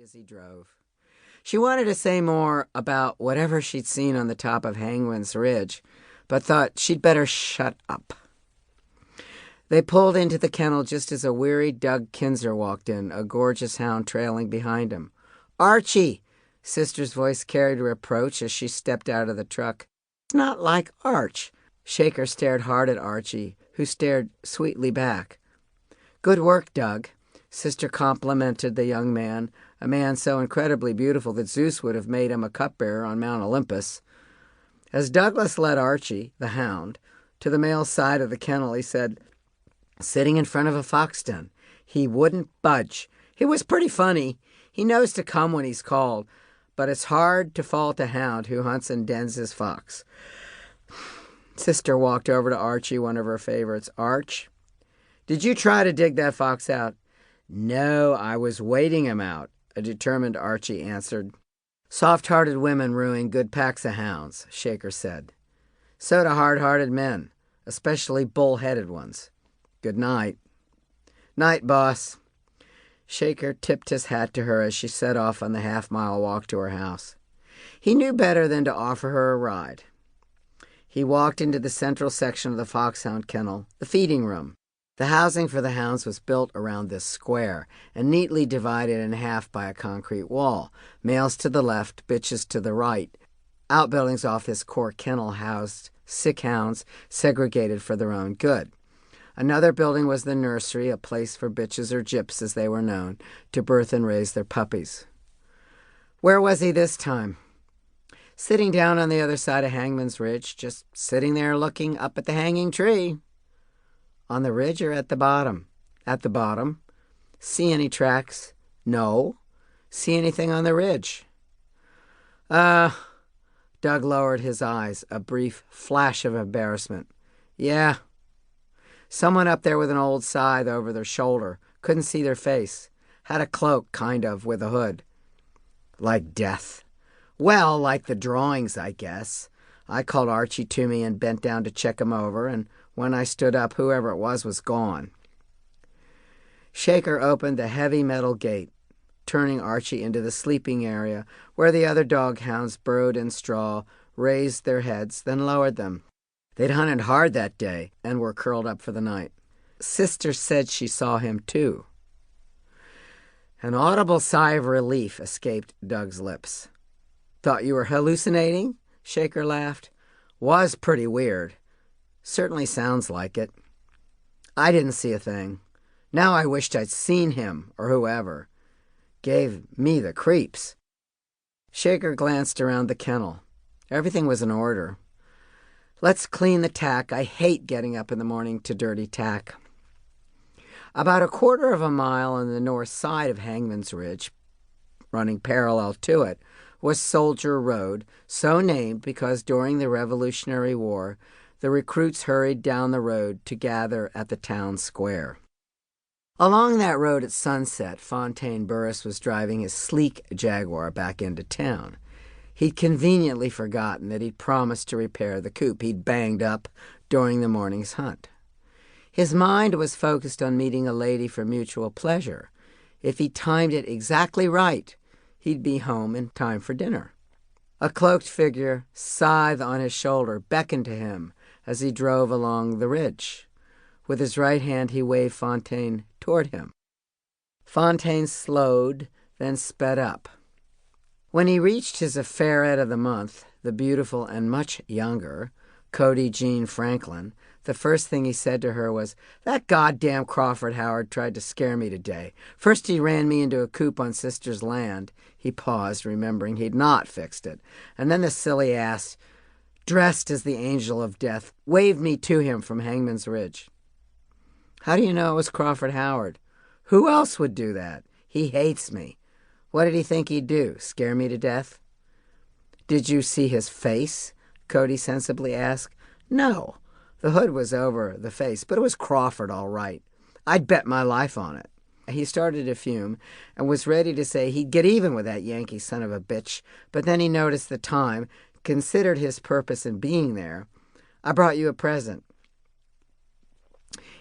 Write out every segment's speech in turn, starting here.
as he drove. She wanted to say more about whatever she'd seen on the top of Hangman's Ridge, but thought she'd better shut up. They pulled into the kennel just as a weary Doug Kinzer walked in, a gorgeous hound trailing behind him. "Archie!" Sister's voice carried reproach as she stepped out of the truck. "It's not like Arch." Shaker stared hard at Archie, who stared sweetly back. "Good work, Doug." Sister complimented the young man, a man so incredibly beautiful that Zeus would have made him a cupbearer on Mount Olympus. As Douglas led Archie, the hound, to the male side of the kennel, he said, sitting in front of a fox den, he wouldn't budge. He was pretty funny. He knows to come when he's called, but it's hard to fault a hound who hunts and dens his fox. Sister walked over to Archie, one of her favorites. "Arch, did you try to dig that fox out?" "No, I was waiting him out," a determined Archie answered. "Soft-hearted women ruin good packs of hounds," Shaker said. "So do hard-hearted men, especially bull-headed ones. Good night." "Night, boss." Shaker tipped his hat to her as she set off on the half-mile walk to her house. He knew better than to offer her a ride. He walked into the central section of the foxhound kennel, the feeding room. The housing for the hounds was built around this square and neatly divided in half by a concrete wall. Males to the left, bitches to the right. Outbuildings off this core kennel housed sick hounds segregated for their own good. Another building was the nursery, a place for bitches or gyps, as they were known, to birth and raise their puppies. Where was he this time? Sitting down on the other side of Hangman's Ridge, just sitting there looking up at the hanging tree. On the ridge or at the bottom? At the bottom. See any tracks? No. See anything on the ridge? Doug lowered his eyes, a brief flash of embarrassment. Yeah. Someone up there with an old scythe over their shoulder. Couldn't see their face. Had a cloak, kind of, with a hood. Like death. Well, like the drawings, I guess. I called Archie to me and bent down to check him over, and when I stood up, whoever it was gone. Shaker opened the heavy metal gate, turning Archie into the sleeping area where the other dog hounds burrowed in straw, raised their heads, then lowered them. They'd hunted hard that day and were curled up for the night. Sister said she saw him too. An audible sigh of relief escaped Doug's lips. "Thought you were hallucinating?" Shaker laughed. "Was pretty weird. Certainly sounds like it. I didn't see a thing. Now I wished I'd seen him, or whoever. Gave me the creeps." Shaker glanced around the kennel. Everything was in order. "Let's clean the tack. I hate getting up in the morning to dirty tack." About a quarter of a mile on the north side of Hangman's Ridge, running parallel to it, was Soldier Road, so named because during the Revolutionary War, the recruits hurried down the road to gather at the town square. Along that road at sunset, Fontaine Buruss was driving his sleek Jaguar back into town. He'd conveniently forgotten that he'd promised to repair the coupe he'd banged up during the morning's hunt. His mind was focused on meeting a lady for mutual pleasure. If he timed it exactly right, he'd be home in time for dinner. A cloaked figure, scythe on his shoulder, beckoned to him as he drove along the ridge. With his right hand, he waved Fontaine toward him. Fontaine slowed, then sped up. When he reached his affairette of the month, the beautiful and much younger Cody Jean Franklin, the first thing he said to her was, "That goddamn Crawford Howard tried to scare me today. First he ran me into a coop on Sister's land." He paused, remembering he'd not fixed it. "And then the silly ass, dressed as the angel of death, waved me to him from Hangman's Ridge." "How do you know it was Crawford Howard?" "Who else would do that? He hates me." "What did he think he'd do, scare me to death?" "Did you see his face?" Cody sensibly asked. "No. The hood was over the face, but it was Crawford all right. I'd bet my life on it." He started to fume and was ready to say he'd get even with that Yankee son of a bitch, but then he noticed the time, considered his purpose in being there. "I brought you a present."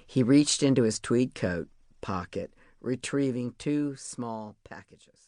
He reached into his tweed coat pocket, retrieving 2 small packages.